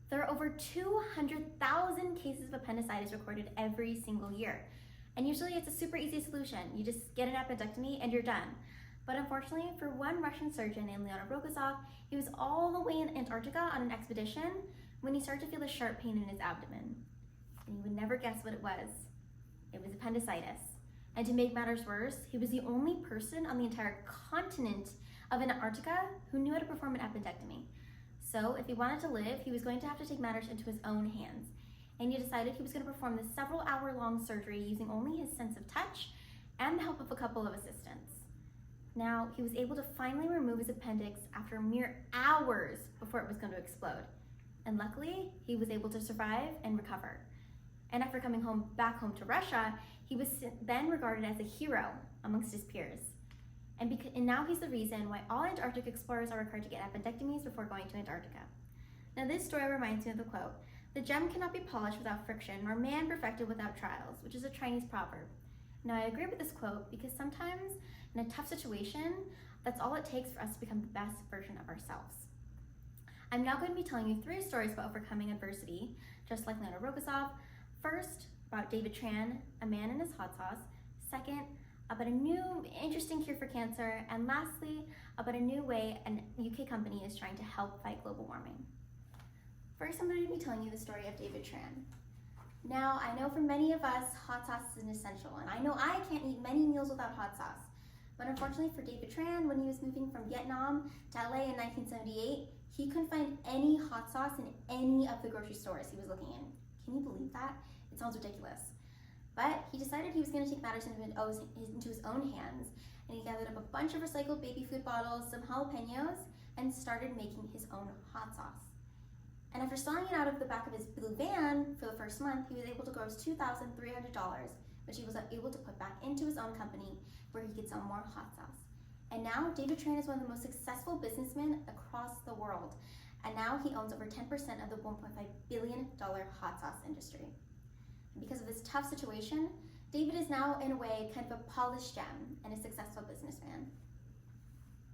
There are over 200,000 cases of appendicitis recorded every single year. And usually it's a super easy solution. You just get an appendectomy and you're done. But unfortunately, for one Russian surgeon named Leonid Rogozov, he was all the way in Antarctica on an expedition when he started to feel a sharp pain in his abdomen. And you would never guess what it was. It was appendicitis. And to make matters worse, he was the only person on the entire continent of Antarctica who knew how to perform an appendectomy. So if he wanted to live, he was going to have to take matters into his own hands. And he decided he was going to perform this several-hour-long surgery using only his sense of touch and the help of a couple of assistants. Now, he was able to finally remove his appendix after mere hours before it was going to explode. And luckily, he was able to survive and recover. And after coming back home to Russia, he was then regarded as a hero amongst his peers. And now he's the reason why all Antarctic explorers are required to get appendectomies before going to Antarctica. Now this story reminds me of the quote, "The gem cannot be polished without friction, nor man perfected without trials," which is a Chinese proverb. Now I agree with this quote because sometimes in a tough situation, that's all it takes for us to become the best version of ourselves. I'm now going to be telling you 3 stories about overcoming adversity, just like Leonid Rogozov. First, about David Tran, a man in his hot sauce. Second, about a new interesting cure for cancer. And lastly, about a new way a UK company is trying to help fight global warming. First, I'm going to be telling you the story of David Tran. Now, I know for many of us, hot sauce is an essential, and I know I can't eat many meals without hot sauce. But unfortunately for David Tran, when he was moving from Vietnam to LA in 1978, he couldn't find any hot sauce in any of the grocery stores he was looking in. Can you believe that? It sounds ridiculous. But he decided he was going to take matters into his own hands, and he gathered up a bunch of recycled baby food bottles, some jalapenos, and started making his own hot sauce. And after selling it out of the back of his blue van for the first month, he was able to gross $2,300, which he was able to put back into his own company where he could sell more hot sauce. And now David Tran is one of the most successful businessmen across the world. And now he owns over 10% of the $1.5 billion hot sauce industry. And because of this tough situation, David is now, in a way, kind of a polished gem and a successful businessman.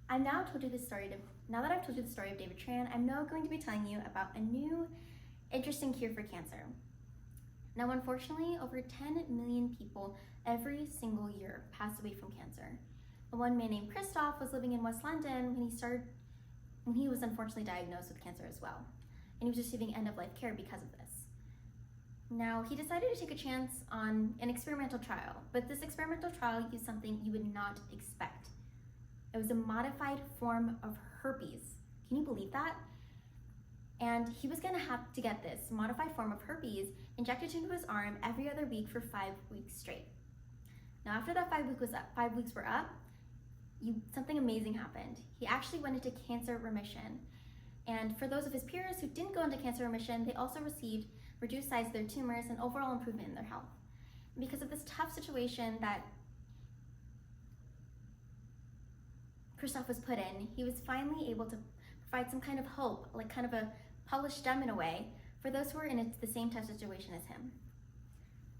Now that I've told you the story of David Tran, I'm now going to be telling you about a new, interesting cure for cancer. Now, unfortunately, over 10 million people every single year pass away from cancer. And one man named Christoph was living in West London when he was unfortunately diagnosed with cancer as well. And he was receiving end-of-life care because of this. Now, he decided to take a chance on an experimental trial, but this experimental trial used something you would not expect. It was a modified form of herpes. Can you believe that? And he was gonna have to get this modified form of herpes injected into his arm every other week for 5 weeks straight. Now, after that 5 weeks were up, something amazing happened. He actually went into cancer remission. And for those of his peers who didn't go into cancer remission, they also received reduced size of their tumors and overall improvement in their health. And because of this tough situation that Christoph was put in, he was finally able to provide some kind of hope, like kind of a polished gem in a way, for those who are in the same tough situation as him.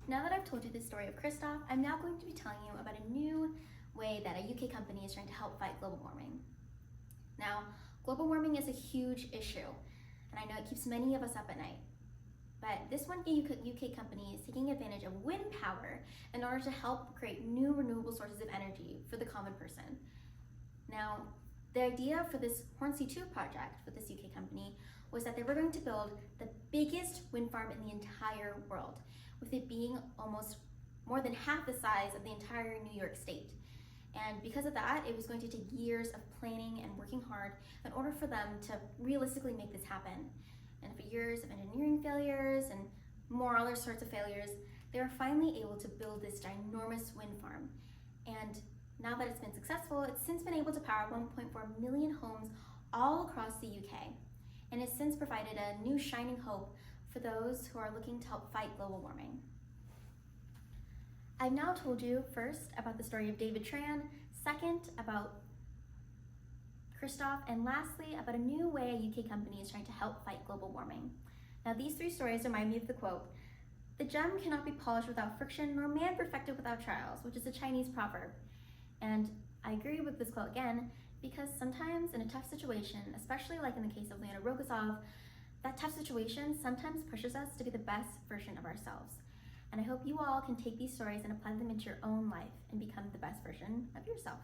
Now that I've told you the story of Christoph, I'm now going to be telling you about a new way that a UK company is trying to help fight global warming. Now, global warming is a huge issue, and I know it keeps many of us up at night. But this one UK company is taking advantage of wind power in order to help create new renewable sources of energy for the common person. Now, the idea for this Hornsea 2 project with this UK company was that they were going to build the biggest wind farm in the entire world, with it being almost more than half the size of the entire New York state. And because of that, it was going to take years of planning and working hard in order for them to realistically make this happen. And for years of engineering failures and more other sorts of failures, they were finally able to build this ginormous wind farm. And now that it's been successful, it's since been able to power 1.4 million homes all across the UK, and has since provided a new shining hope for those who are looking to help fight global warming. I've now told you first about the story of David Tran, second about Christoph, and lastly about a new way a UK company is trying to help fight global warming. Now, these 3 stories remind me of the quote, "The gem cannot be polished without friction, nor man perfected without trials," which is a Chinese proverb. And I agree with this quote again, because sometimes in a tough situation, especially like in the case of Leonid Rogozov, that tough situation sometimes pushes us to be the best version of ourselves. And I hope you all can take these stories and apply them into your own life and become the best version of yourself.